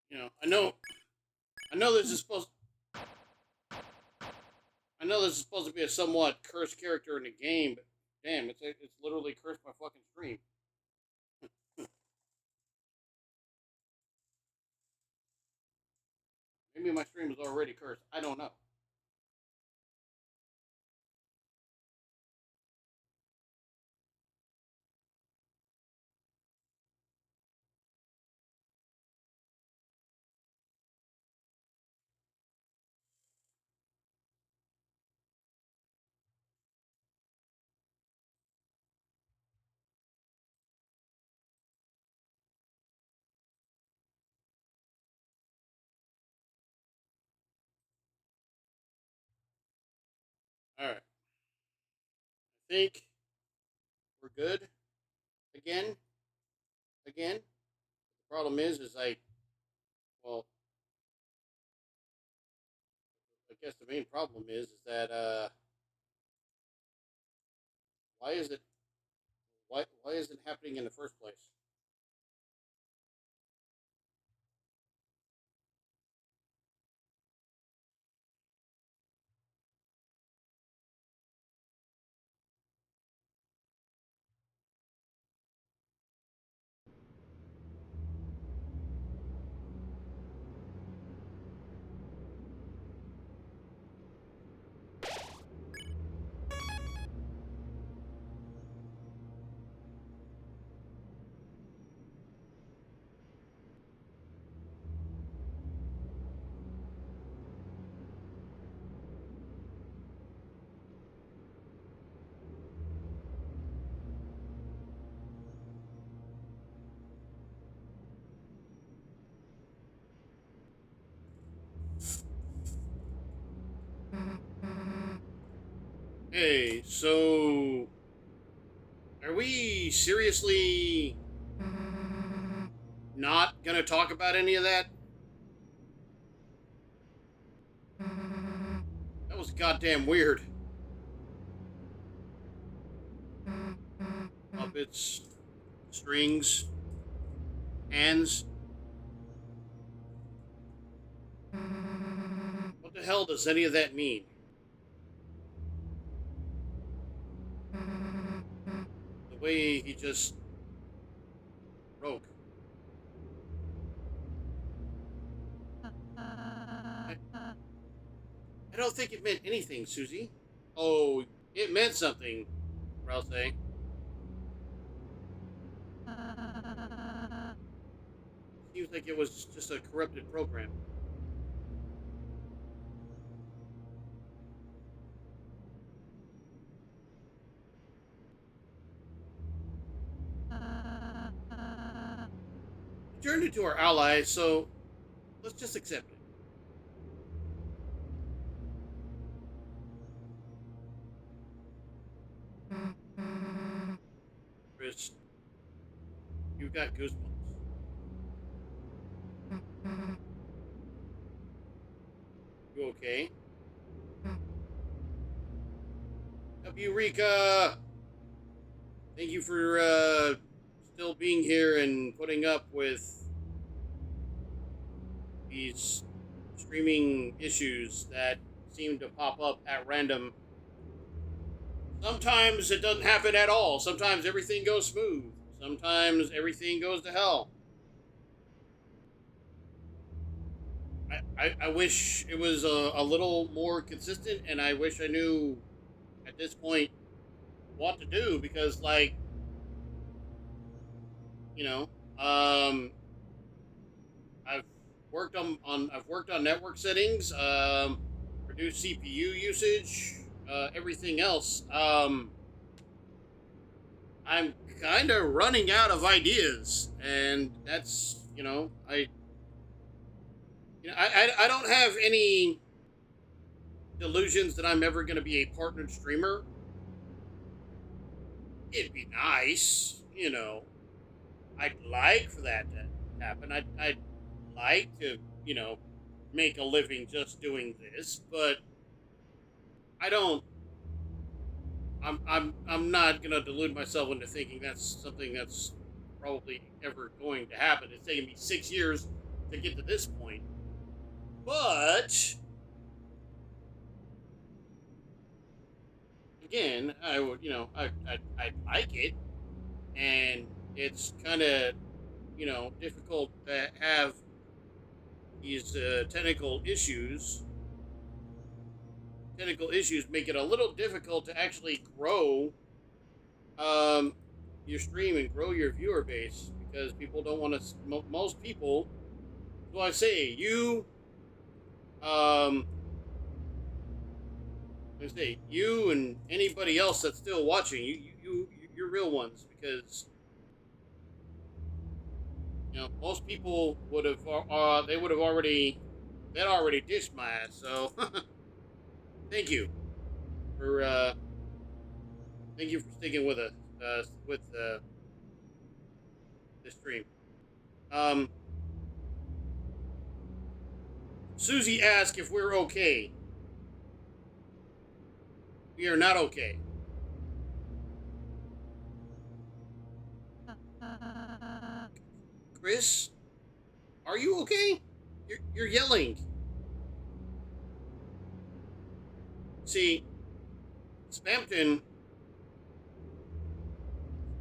You know, I know this is supposed, I know this is supposed to be a somewhat cursed character in the game, but damn, it's literally cursed my fucking stream. Maybe my stream is already cursed. I don't know. All right, I think we're good again. Again, the problem is like, well, I guess the main problem is that why is it why is it happening in the first place? Hey, so are we seriously not gonna talk about any of that? That was goddamn weird. Puppets, strings, hands. What the hell does any of that mean? The way he just broke. I don't think it meant anything, Susie. Oh, it meant something, Rouse. Seems like it was just a corrupted program. It turned into our ally, so let's just accept it. Chris, you've got goosebumps. You okay? Eureka! Thank you for still being here and putting up with these streaming issues that seem to pop up at random. Sometimes it doesn't happen at all. Sometimes everything goes smooth. Sometimes everything goes to hell. I wish it was a little more consistent, and I wish I knew at this point what to do because, like, you know, I've I've worked on network settings, reduced CPU usage, everything else. I'm kind of running out of ideas, and that's I don't have any delusions that I'm ever going to be a partnered streamer. It'd be nice, you know. I'd like for that to happen. I'd like to, make a living just doing this, but I don't. I'm not gonna delude myself into thinking that's something that's probably ever going to happen. It's taken me 6 years to get to this point. But again, I would, I like it, and it's kind of, difficult to have these technical issues make it a little difficult to actually grow um, your stream and grow your viewer base, because people don't want to. Most people, so I say um, you and anybody else that's still watching, you're real ones, because most people would have they would have already that already dished my ass. So thank you for sticking with us with the stream. Um, Susie asked if we're okay. We are not okay. Chris, are you okay? You're yelling. See, Spampton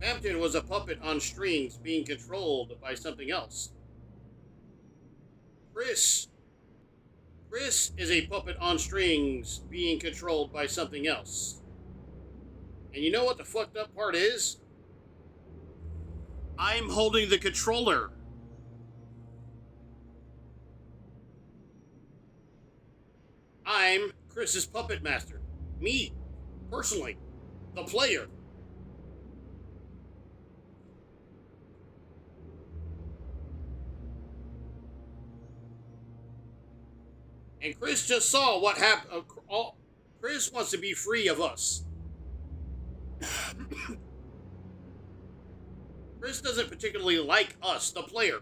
Spampton was a puppet on strings being controlled by something else. Chris Chris is a puppet on strings being controlled by something else. And you know what the fucked up part is? I'm holding the controller. I'm Chris's puppet master. Me, personally, the player. And Chris just saw what happened. Chris wants to be free of us. Chris doesn't particularly like us, the player.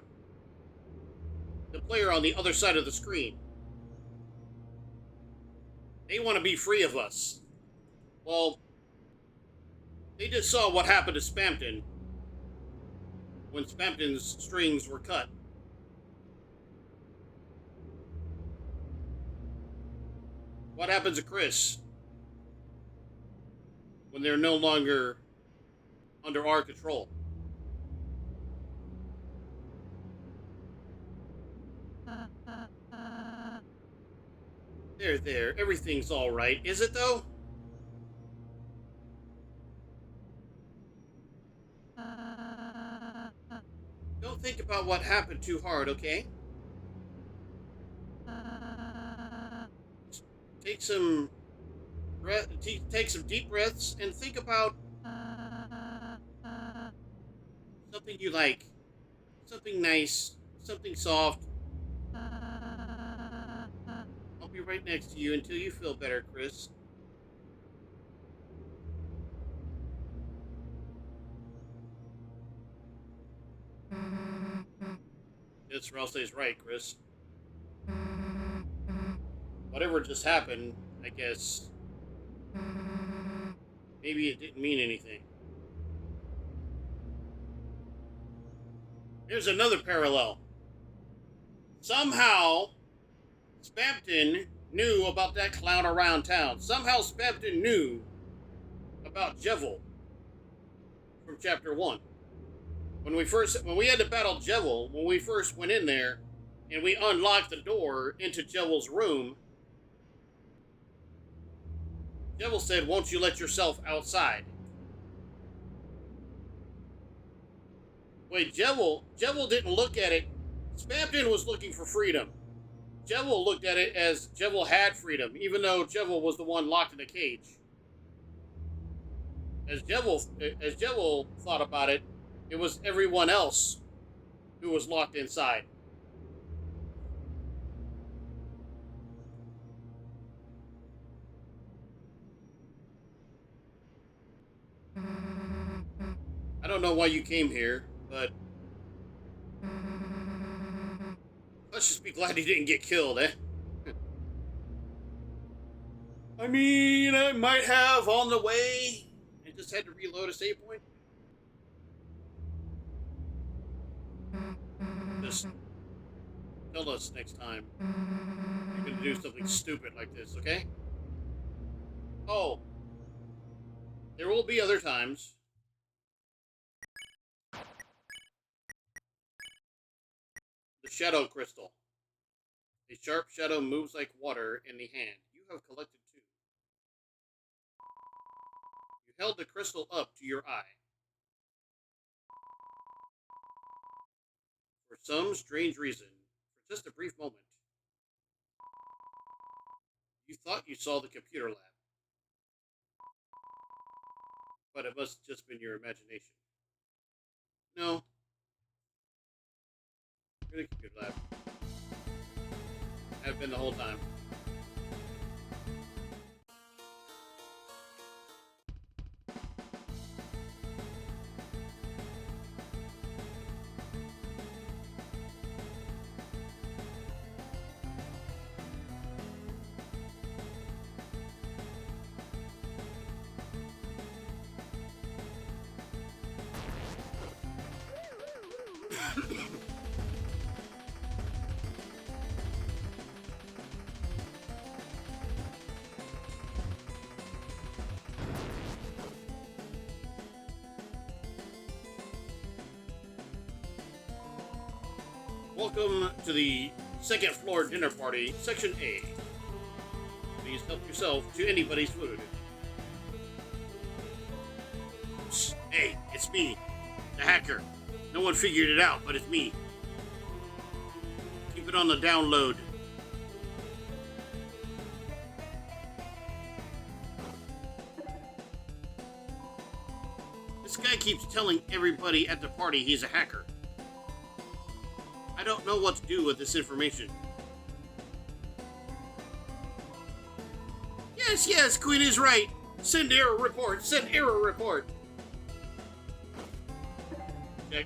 The player on the other side of the screen. They want to be free of us. Well, they just saw what happened to Spampton when Spampton's strings were cut. What happens to Chris when they're no longer under our control? There. Everything's all right. Is it, though? Don't think about what happened too hard, okay? Take some take some deep breaths and think about something you like. Something nice. Something soft. I'll be right next to you until you feel better, Chris. Yes, Ralsei's right, Chris. Whatever just happened, I guess, maybe it didn't mean anything. Here's another parallel. Somehow, Spampton knew about that clown around town. Somehow, Spampton knew about Jevil from Chapter 1. When we had to battle Jevil, when we first went in there, and we unlocked the door into Jevil's room, Jevil said, "Won't you let yourself outside?" Wait, Jevil didn't look at it. Spampton was looking for freedom. Jevil looked at it as Jevil had freedom, even though Jevil was the one locked in a cage. As Jevil thought about it, it was everyone else who was locked inside. I don't know why you came here, but let's just be glad he didn't get killed, eh? I mean, I might have on the way. I just had to reload a save point. Just Tell us next time you're gonna do something stupid like this, okay? Oh, there will be other times. The Shadow Crystal. A sharp shadow moves like water in the hand. You have collected two. You held the crystal up to your eye. For some strange reason, for just a brief moment, you thought you saw the computer lab. But it must have just been your imagination. No, you're the computer lab. Have been the whole time. Welcome to the second floor dinner party, section A. Please help yourself to anybody's food. Hey, it's me, the hacker. No one figured it out, but it's me. Keep it on the download. This guy keeps telling everybody at the party he's a hacker. I don't know what to do with this information. Yes, Queen is right. Send error report. Send error report. Check.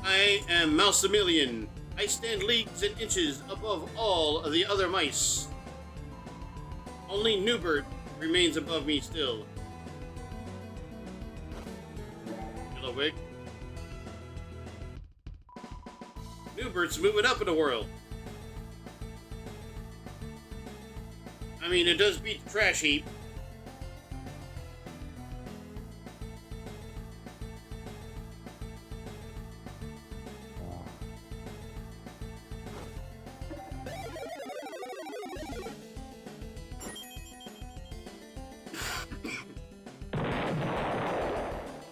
I am Mousemillion. I stand leagues and inches above all of the other mice. Only Newbert remains above me still. Hello, Wig. Newbert's moving up in the world. I mean, it does beat the trash heap.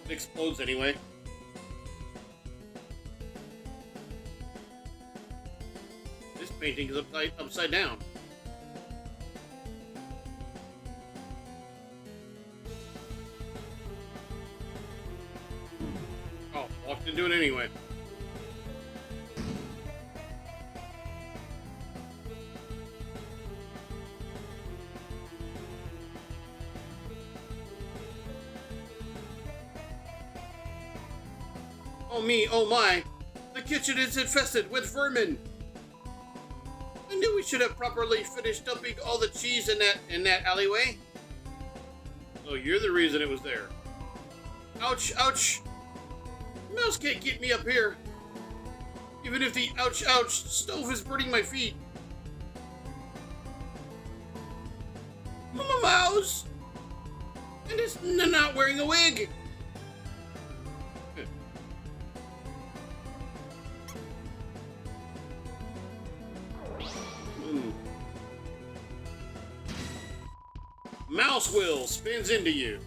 It explodes anyway. This painting is upside down. Oh, walked into it anyway. Oh me, oh my! The kitchen is infested with vermin! I knew we should have properly finished dumping all the cheese in that alleyway. So you're the reason it was there. Ouch, ouch! Mouse can't get me up here. Even if the ouch, ouch stove is burning my feet. Mama Mouse! And it's not wearing a wig! Mouse wheel spins into you.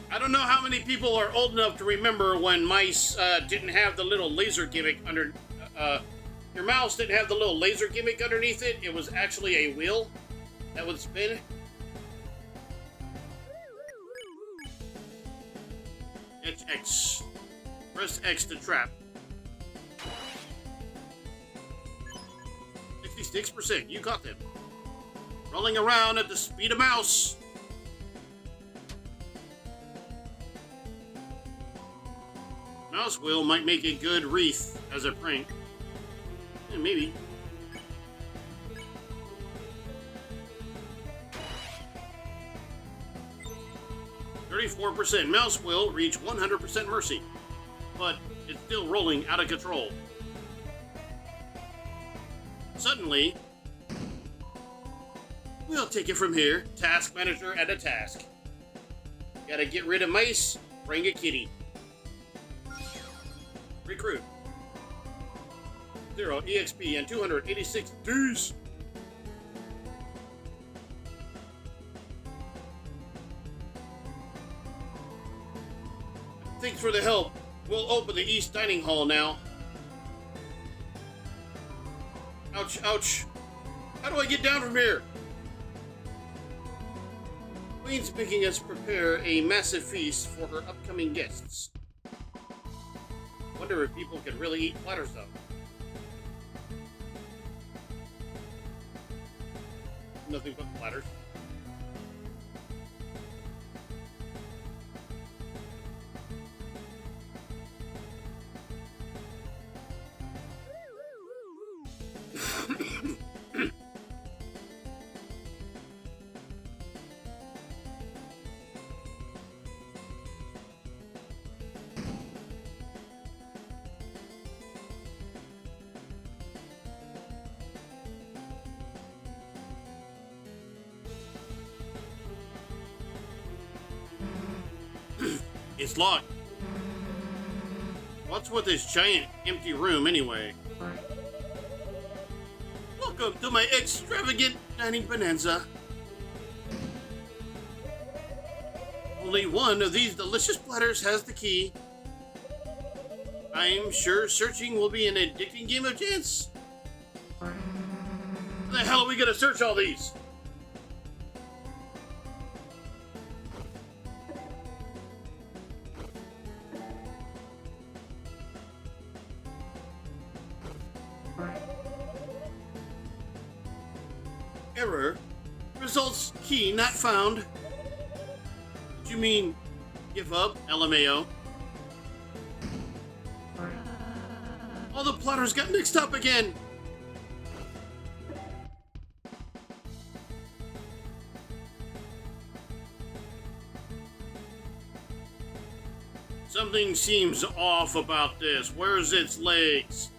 I don't know how many people are old enough to remember when mice didn't have the little laser gimmick under. Your mouse didn't have the little laser gimmick underneath it. It was actually a wheel that would spin. Hit X. Press X to trap. 66%. You got them. Rolling around at the speed of mouse. Mouse wheel might make a good wreath as a prank. Yeah, maybe. %. Mouse will reach 100% mercy. but it's still rolling out of control. Suddenly, we'll take it from here. Task manager at a task. Gotta get rid of mice, bring a kitty. Recruit. 0 EXP and 286 Ds. Thanks for the help. We'll open the East Dining Hall now. Ouch, ouch. How do I get down from here? Queen's making us prepare a massive feast for her upcoming guests. Wonder if people can really eat platters though. Nothing but platters. It's locked. What's with this giant empty room anyway? Welcome to my extravagant dining bonanza. Only one of these delicious platters has the key. I'm sure searching will be an addicting game of chance. How the hell are we gonna search all these? Error. Results key not found. Did you mean give up? LMAO. All the plotters got mixed up again. Something seems off about this. Where's its legs?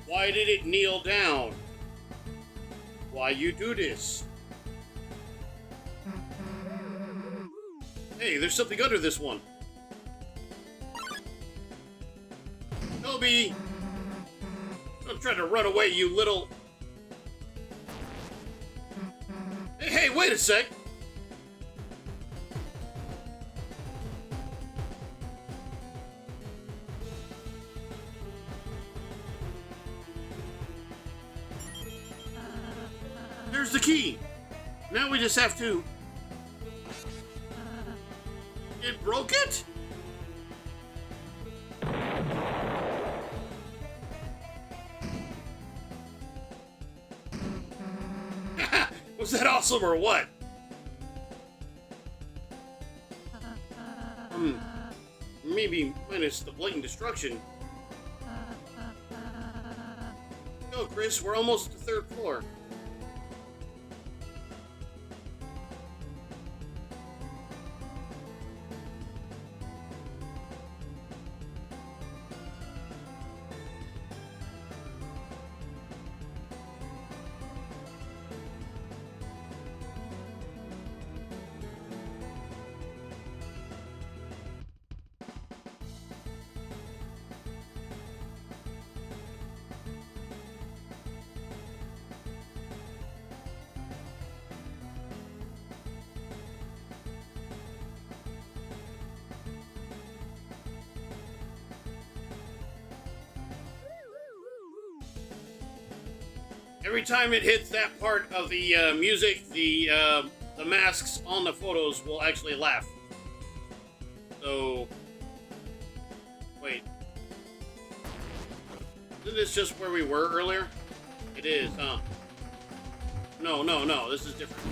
Why did it kneel down? Why you do this? Hey, there's something under this one. Toby! Don't try to run away, you little... Hey, wait a sec! There's the key! Now we just have to... It broke it? Was that awesome or what? Maybe minus the blatant destruction. Go, Chris, we're almost at the 3rd floor. Every time it hits that part of the music, the masks on the photos will actually laugh. So, wait. Isn't this just where we were earlier? It is, huh? No, this is different.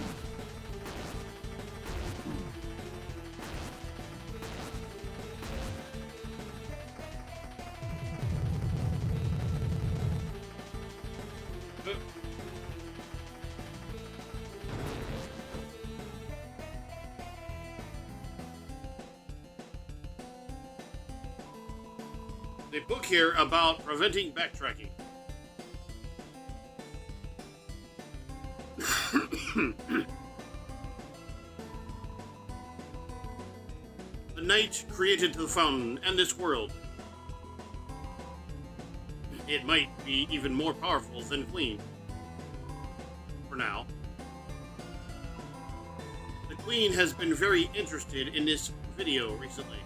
The book here about preventing backtracking. The night created the fountain and this world. It might be even more powerful than Queen. For now. The Queen has been very interested in this video recently,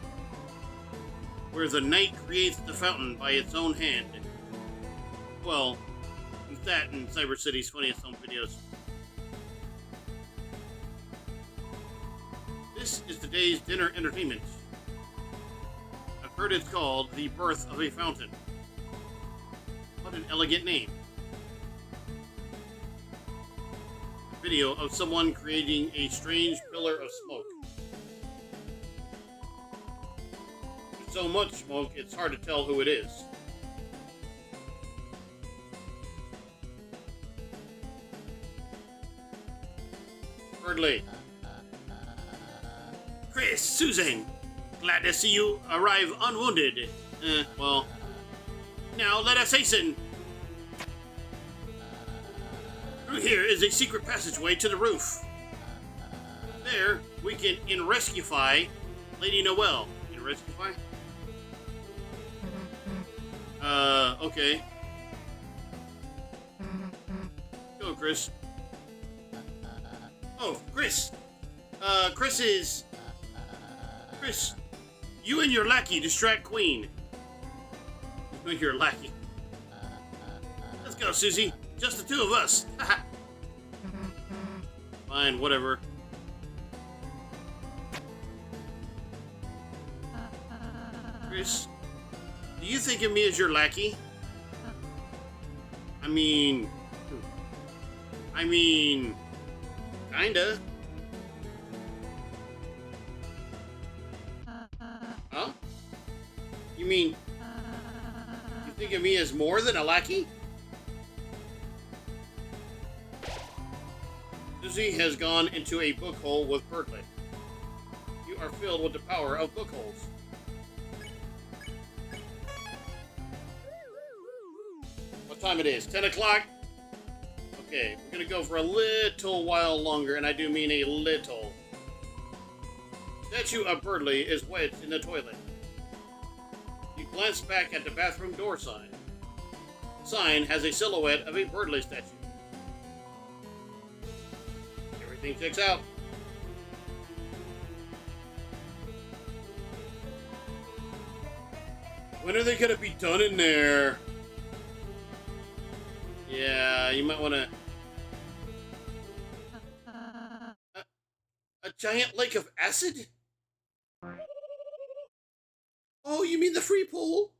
where the knight creates the fountain by its own hand. Well, that and Cyber City's Funniest Home Videos. This is today's dinner entertainment. I've heard it's called The Birth of a Fountain. What an elegant name. A video of someone creating a strange pillar of smoke. There's so much smoke, it's hard to tell who it is. Thirdly, Chris, Susan, glad to see you arrive unwounded. Well, now let us hasten. Through here is a secret passageway to the roof. There, we can in-rescue-fy Lady Noelle. In-rescue-fy? Okay. Go, Chris. Oh, Chris! Chris, you and your lackey distract Queen. You and your lackey. Let's go, Susie. Just the two of us. Fine, whatever. Chris, do you think of me as your lackey? I mean, kinda. Huh? You mean, you think of me as more than a lackey? Susie has gone into a book hole with Berkeley. You are filled with the power of book holes. What time it is? 10 o'clock? Okay, we're gonna go for a little while longer, and I do mean a little. Statue of Birdley is wedged in the toilet. You glance back at the bathroom door sign. The sign has a silhouette of a Birdley statue. Everything checks out. When are they gonna be done in there? Yeah, you might want to... A giant lake of acid? Oh, you mean the free pool?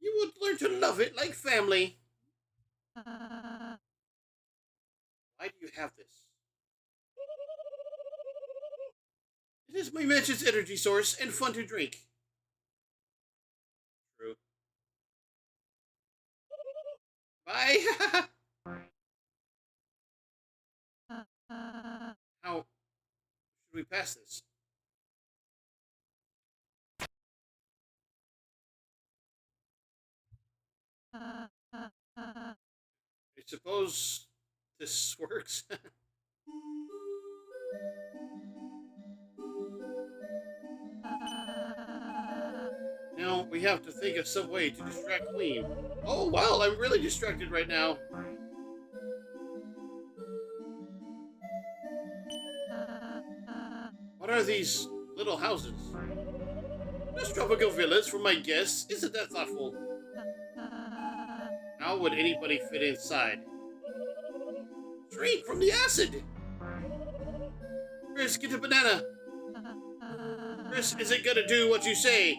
You would learn to love it like family. Why do you have this? It is my mansion's energy source and fun to drink. True. Bye! How should we pass this? I suppose this works. Now we have to think of some way to distract Queen. Oh wow, I'm really distracted right now. What are these little houses? Just tropical villas for my guests. Isn't that thoughtful? How would anybody fit inside? Drink from the acid! Chris, get a banana! Chris isn't gonna do what you say!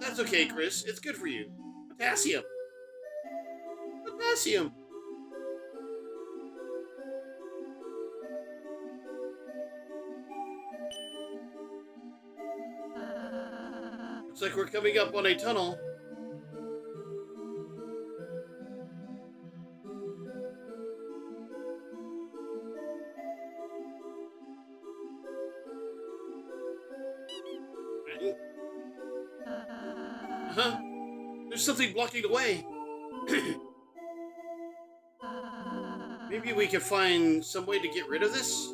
That's okay, Chris. It's good for you. Potassium! Potassium! Looks like we're coming up on a tunnel. Huh? There's something blocking the way. Maybe we can find some way to get rid of this?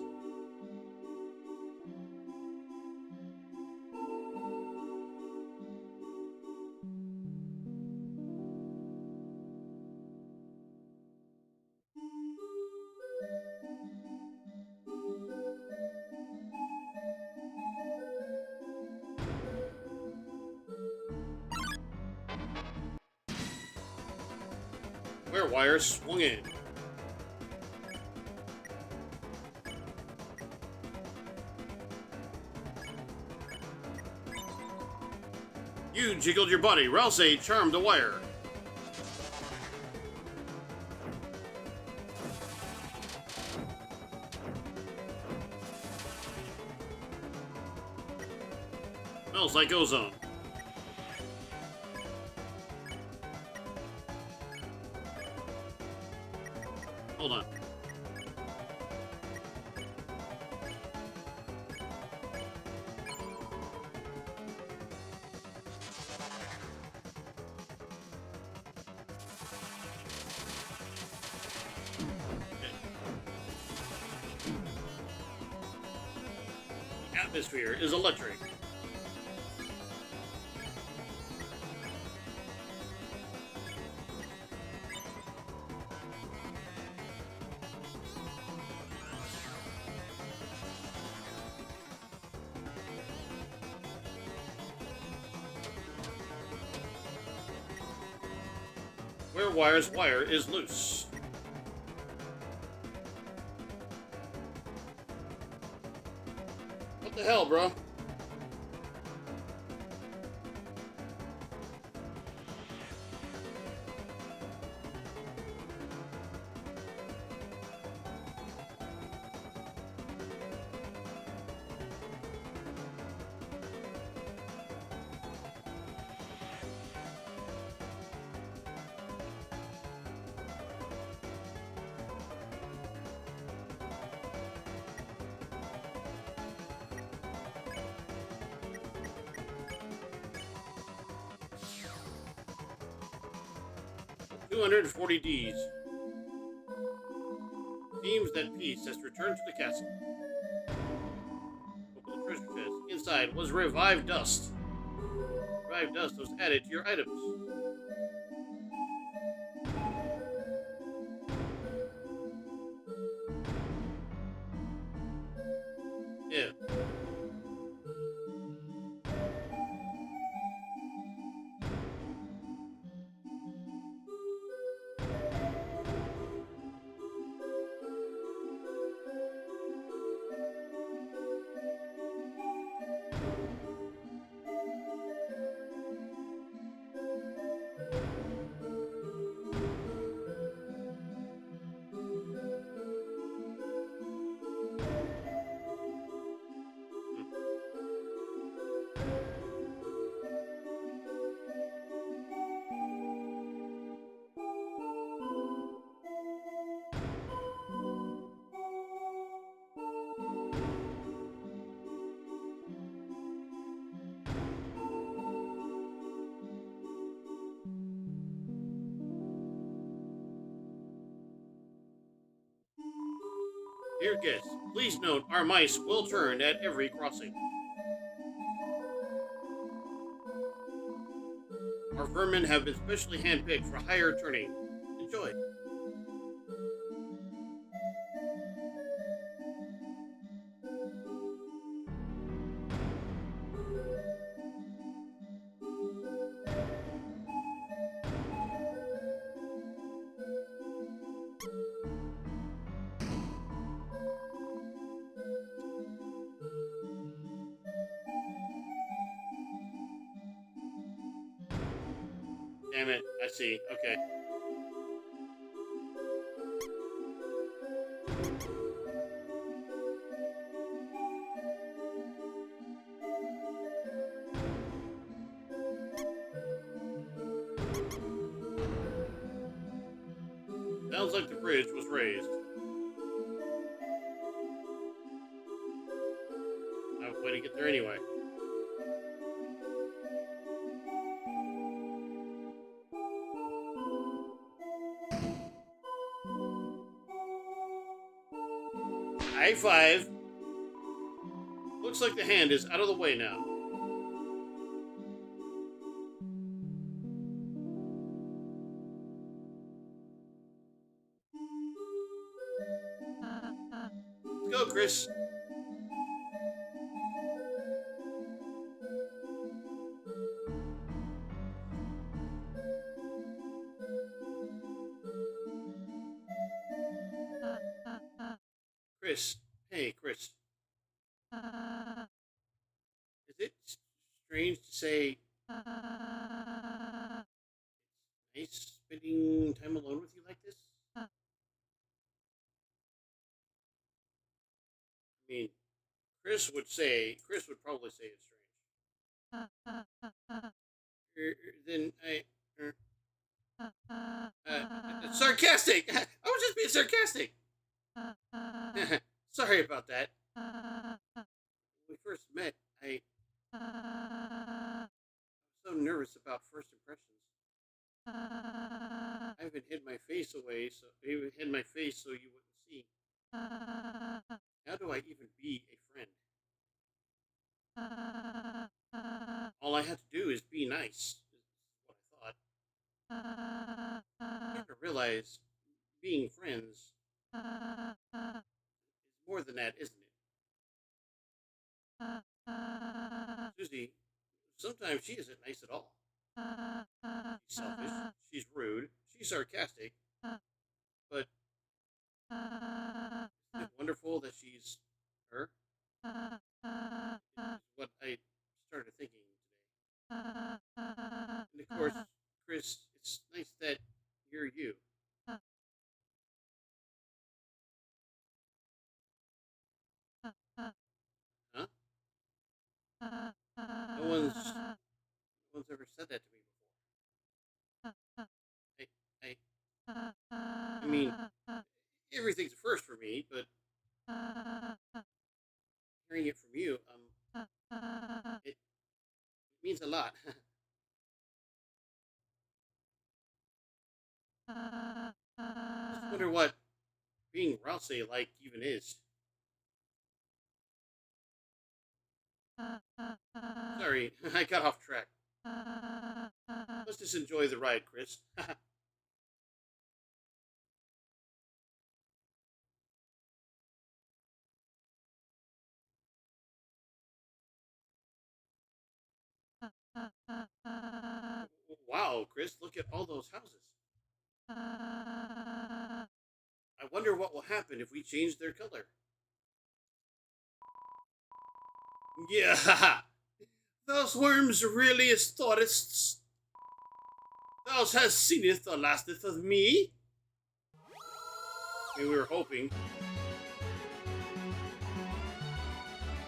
Where wires swung in. You jiggled your body. Rouse charmed the wire. Smells like ozone. Hold on. The atmosphere is electric. Where wire's wire is loose. What the hell, bro? $240. Seems that peace has returned to the castle. Open the treasure chest. Inside was revived dust. Revived dust was added to your items. Yeah. Dear guests, please note our mice will turn at every crossing. Our vermin have been specially handpicked for higher turning. Enjoy. Damn it, I see. Okay. Sounds like the bridge was raised. I have a way to get there anyway. High five. Looks like the hand is out of the way now. Let's go, Chris. Chris. Hey, Chris. Is it strange to say nice spending time alone with you like this? I mean, Chris would probably say it's strange. Then sarcastic! I was just being sarcastic! Sorry about that. When we first met, I was so nervous about first impressions. I even hid my face away, so I even hid my face so you wouldn't see. How do I even be a friend? All I had to do is be nice, is what I thought. I have to realize being friends is more than that, isn't it? Susie, sometimes she isn't nice at all. She's selfish, she's rude, she's sarcastic, but isn't it wonderful that she's her? Is what I started thinking today. And of course, Chris, it's nice that you're you. Huh? No one's ever said that to me before. I mean, everything's a first for me, but hearing it from you, it means a lot. Just wonder what being Rousey like even is. Sorry, I got off track. Let's just enjoy the ride, Chris. Wow, Chris, look at all those houses. I wonder what will happen if we change their color. Yeah, those worms really is tourists. Thou hast seeneth the lasteth of me. I mean, we were hoping.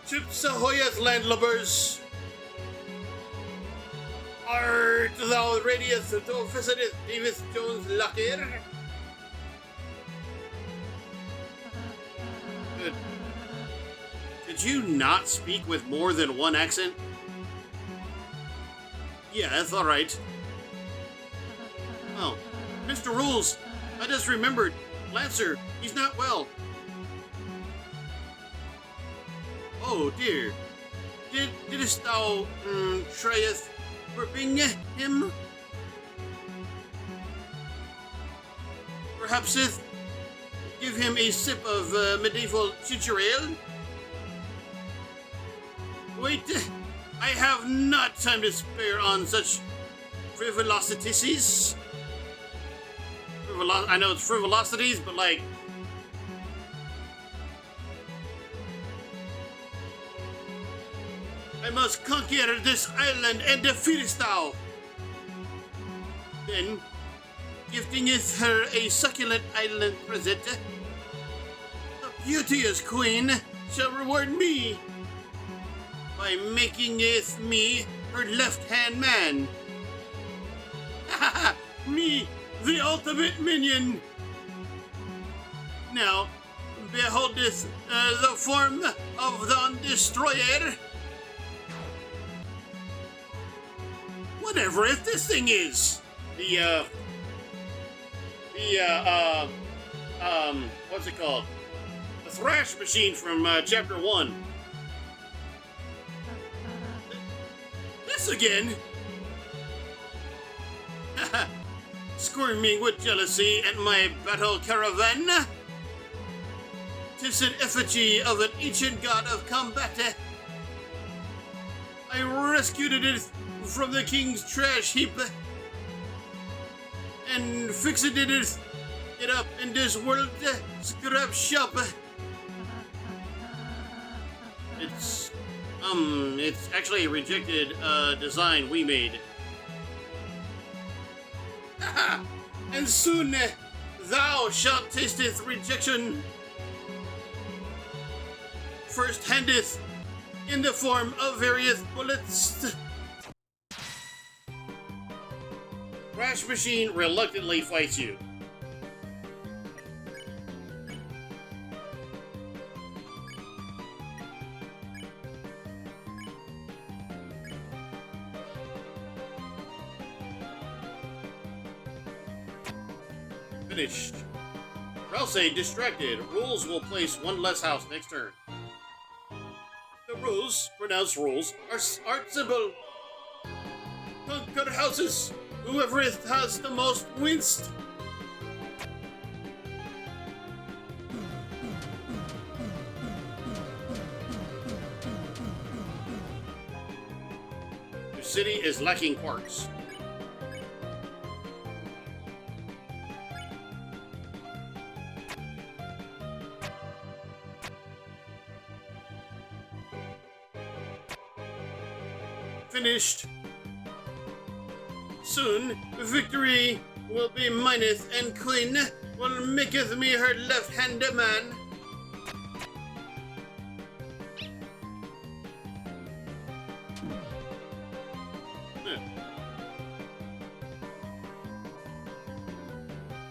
Chips ahoyeth, landlubbers! Art thou readiest to visiteth Davis Jones Locker? Good. Did you not speak with more than one accent? Yeah, that's alright. Oh, Mr. Rules, I just remembered. Lancer, he's not well. Oh dear. Didst thou tryeth bring him? Perhaps give him a sip of medieval ginger ale? Wait, I have not time to spare on such frivolosities. I know it's frivolosities, but like... I must conquer this island and defeatest thou. Then, giftingeth her a succulent island present, the beauteous queen shall reward me by makingeth me her left-hand man. Me, the ultimate minion. Now, beholdeth the form of the destroyer. Whatever if this thing is. What's it called? The The Thrash Machine from Chapter 1. This again? Squirming with jealousy at my battle caravan? 'Tis an effigy of an ancient god of combat. I rescued it from the king's trash heap and fixed it up in this world scrap shop. It's actually a rejected design we made. And soon thou shalt tasteth rejection. First handeth in the form of various bullets. Crash Machine reluctantly fights you. Finished. Rouse distracted. Rules will place one less house next turn. The rules, pronounced rules, are simple. Conquer houses. Whoever has the most wins. Your city is lacking quarks. Finished. Soon, victory will be mineth, and Queen will maketh me her left-hand man.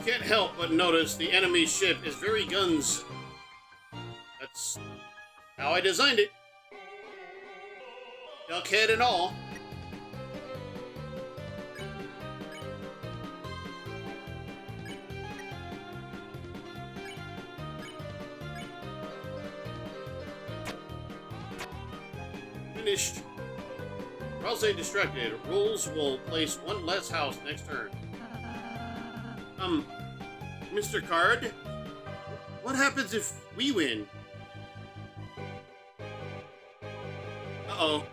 Can't help but notice the enemy ship is very guns. That's how I designed it. Duckhead and all. Finished. Rouse distracted. Rules will place one less house next turn. Mr. Card, what happens if we win? Uh-oh.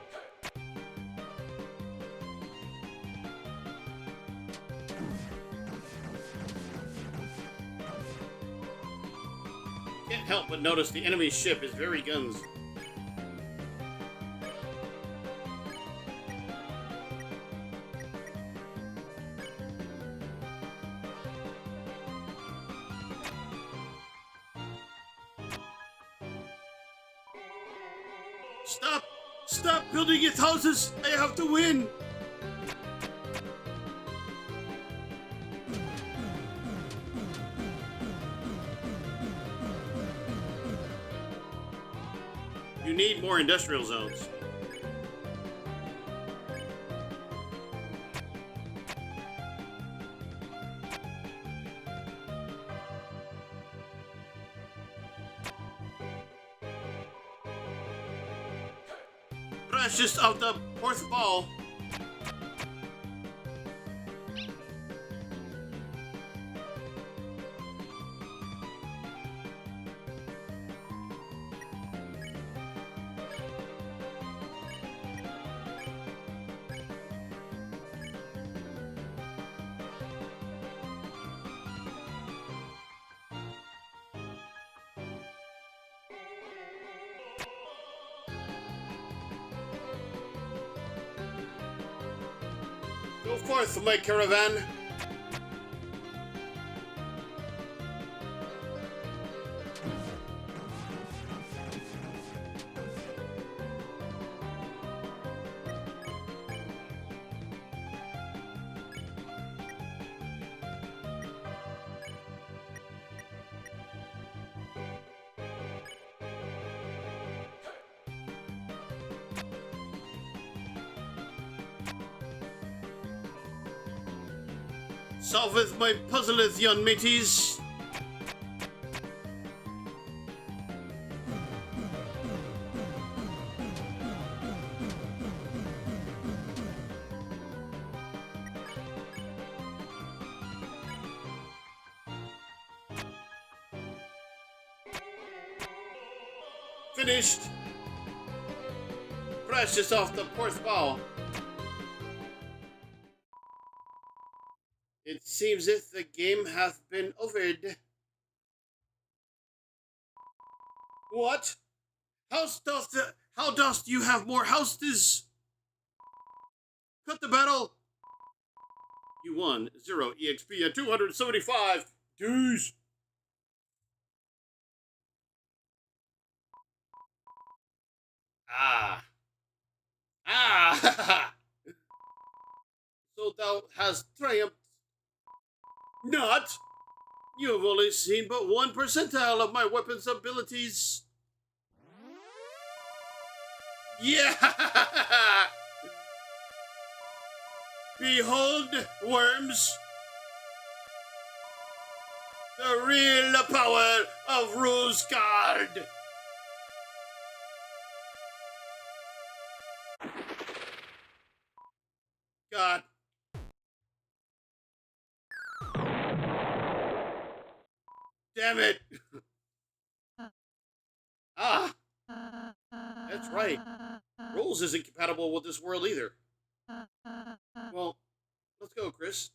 Can't help but notice the enemy ship is very guns. Stop building its houses! I have to win! You need more industrial zones. Just out the fourth ball. Go forth, my caravan. Solveth my puzzleth, yon mateys. Finished. Precious off the port's bow. It seems if the game hath been overed. What? How dost you have more houses? Cut the battle. You won 0 EXP and 275 dues. Ah. So thou hast triumphed. Not. You have only seen but 1 percentile of my weapon's abilities. Yeah! Behold, worms, the real power of Rosegard. God. Damn it. Ah. That's right. Rolls isn't compatible with this world either. Well, let's go, Chris.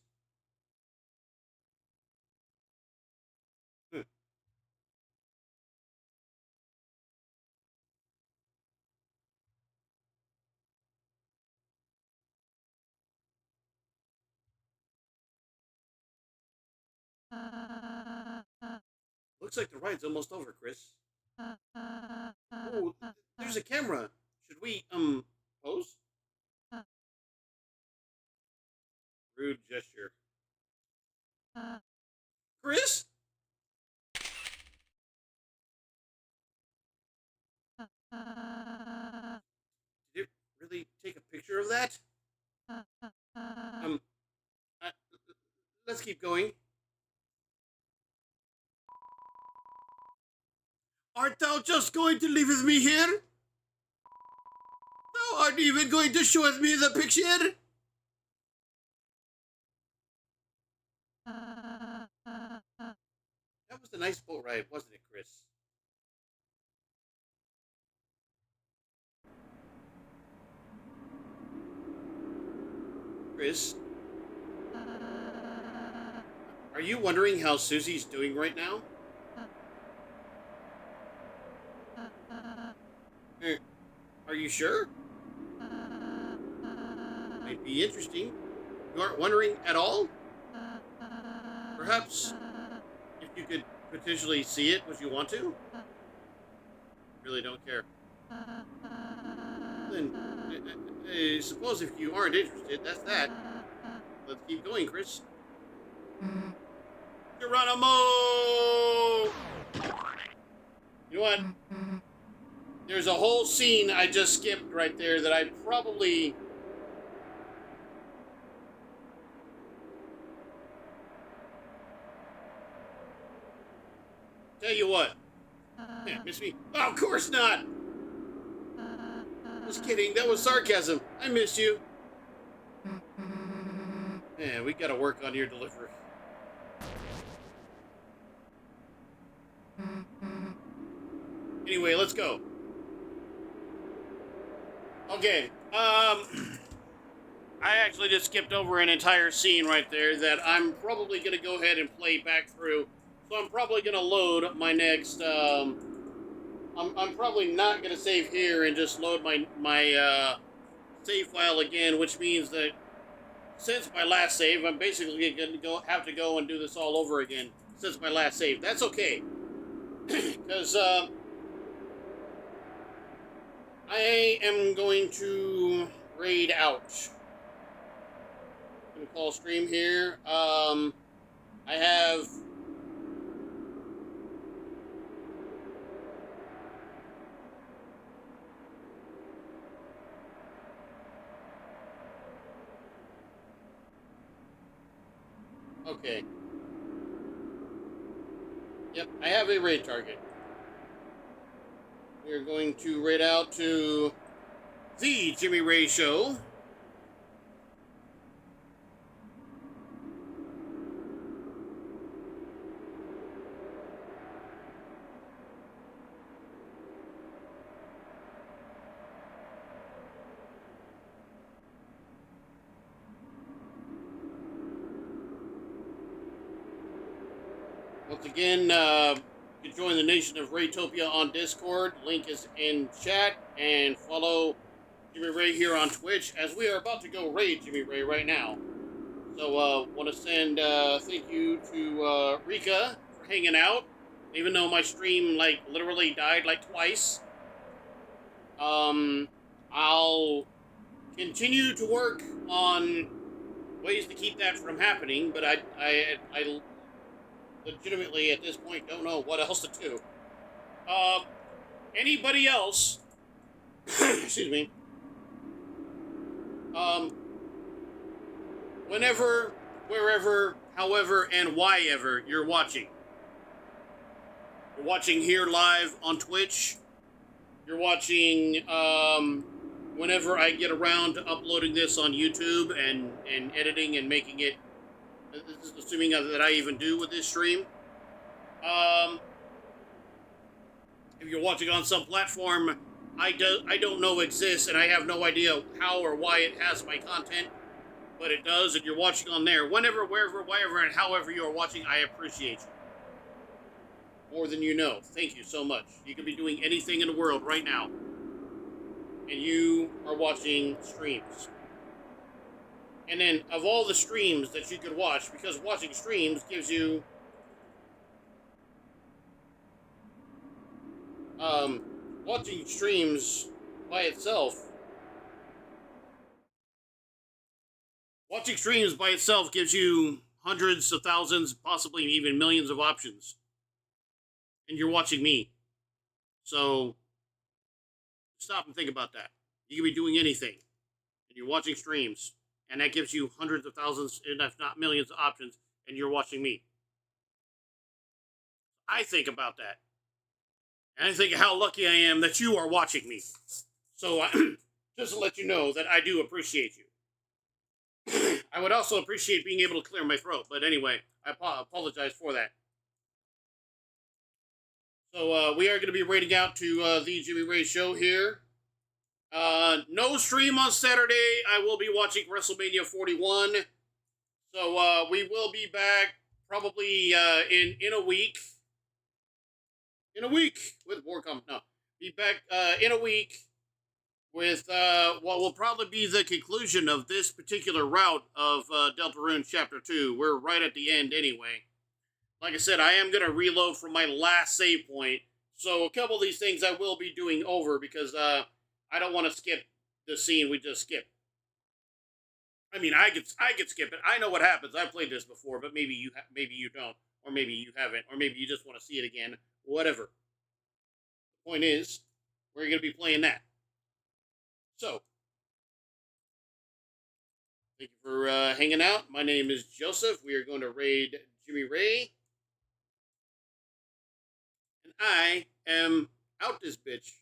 Looks like the ride's almost over, Chris. Oh, there's a camera. Should we, pose? Rude gesture. Chris? Did it really take a picture of that? Um, uh, let's keep going. Art thou just going to leave with me here? Thou art even going to show me the picture? That was a nice boat ride, wasn't it, Chris? Chris? Are you wondering how Susie's doing right now? Are you sure? Might be interesting. You aren't wondering at all? Perhaps if you could potentially see it, would you want to? Really don't care. Then, I suppose if you aren't interested, that's that. Let's keep going, Chris. Geronimo! You know what? There's a whole scene I just skipped right there that I probably... Tell you what. Yeah, miss me? Oh, of course not! Just kidding, that was sarcasm. I missed you. Yeah, we gotta work on your delivery. Anyway, let's go. Okay, I actually just skipped over an entire scene right there that I'm probably gonna go ahead and play back through. So I'm probably gonna load my next, I'm probably not gonna save here and just load my save file again, which means that since my last save, I'm basically gonna have to go and do this all over again since my last save. That's okay, because I am going to raid out. I'm gonna call stream here. I have. Okay. Yep, I have a raid target. We're going to raid out to the Jimmy Ray Show. Once again, you can join the Nation of Raytopia on Discord. Link is in chat. And follow Jimmy Ray here on Twitch, as we are about to go raid Jimmy Ray right now. So, want to send thank you to Rika for hanging out, even though my stream, like, literally died, like, twice. I'll continue to work on ways to keep that from happening, but I legitimately, at this point, don't know what else to do. Anybody else, excuse me, whenever, wherever, however, and why ever you're watching. You're watching here live on Twitch. You're watching, whenever I get around to uploading this on YouTube and editing and making it, this is assuming that I even do with this stream. If you're watching on some platform I don't know exists, and I have no idea how or why it has my content, but it does, and you're watching on there. Whenever, wherever, wherever, and however you are watching, I appreciate you. More than you know. Thank you so much. You could be doing anything in the world right now, and you are watching streams. And then, of all the streams that you could watch, because watching streams gives you watching streams by itself gives you hundreds of thousands, possibly even millions of options. And you're watching me. So stop and think about that. You could be doing anything, and you're watching streams, and that gives you hundreds of thousands, if not millions of options, and you're watching me. I think about that. And I think how lucky I am that you are watching me. So just to let you know that I do appreciate you. I would also appreciate being able to clear my throat. But anyway, I apologize for that. So we are going to be raiding out to the Jimmy Ray Show here. No stream on Saturday. I will be watching WrestleMania 41. So we will be back probably in a week. In a week with Warcom. No, be back in a week with what will probably be the conclusion of this particular route of Deltarune Chapter 2. We're right at the end anyway. Like I said, I am going to reload from my last save point. So a couple of these things I will be doing over because I don't want to skip the scene we just skipped. I mean, I could skip it. I know what happens. I've played this before, but maybe you don't, or maybe you haven't, or maybe you just want to see it again. Whatever. The point is, we're going to be playing that. So, thank you for hanging out. My name is Joseph. We are going to raid Jimmy Ray. And I am out this bitch.